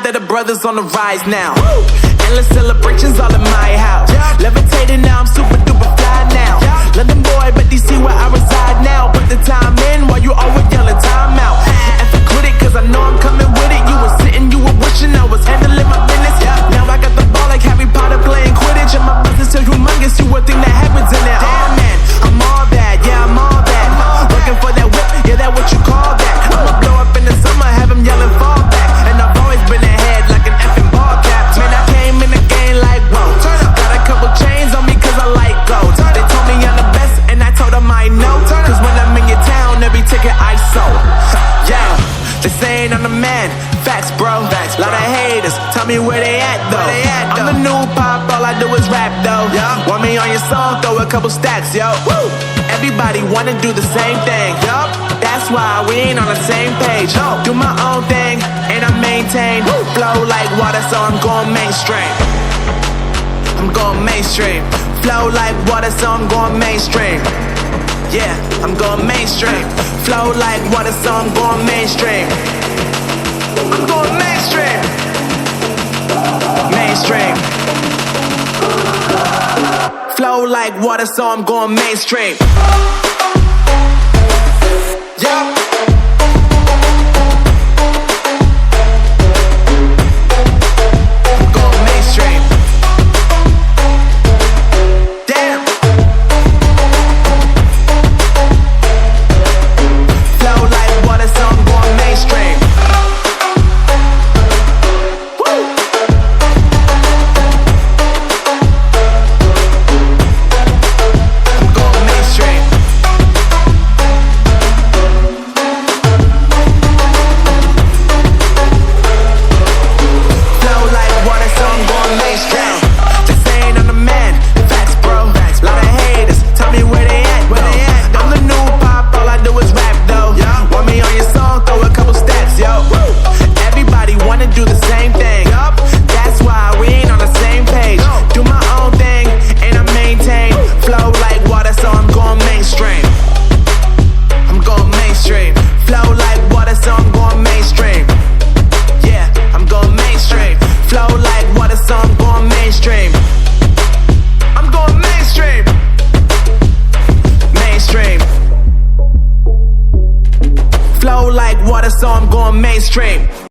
that the brothers on the rise now. Endless celebrations all in my house. Levitating now, I'm super duper fly now. London boy, but DC where I reside now. Put the time in while you always yelling time out. And for quit it, cause I know I'm coming with it. You were sitting, you were wishing I was handling my business. Now I got the ball like Harry Potter playing Quidditch. And my business so humongous, you would think that happens in there. Damn man, I'm all that, yeah I'm all that. Looking for that whip, yeah that what you call that. I'ma blow up in the summer, have them yelling fall back. And I've always been ahead like an effing ball cap. Man, I came in the game like whoa. Got a couple chains on me cause I like gold. They told me I'm the best and I told them I know. Cause when I'm in your town, every ticket I sold. Yeah, they saying I'm the man. Facts bro, lot of haters, tell me where they at though. I'm the new pop, all I do is rap though. Want me on your song, throw a couple stacks, yo. Woo! Everybody wanna do the same thing, yup. That's why we ain't on the same page. Do my own thing, and I maintain. Flow like water, so I'm going mainstream. I'm going mainstream. Flow like water, so I'm going mainstream. Yeah, I'm going mainstream. Flow like water, so I'm going mainstream. I'm going mainstream. Mainstream. Flow like water, so I'm going mainstream. Yeah. Flow like water, so I'm going mainstream.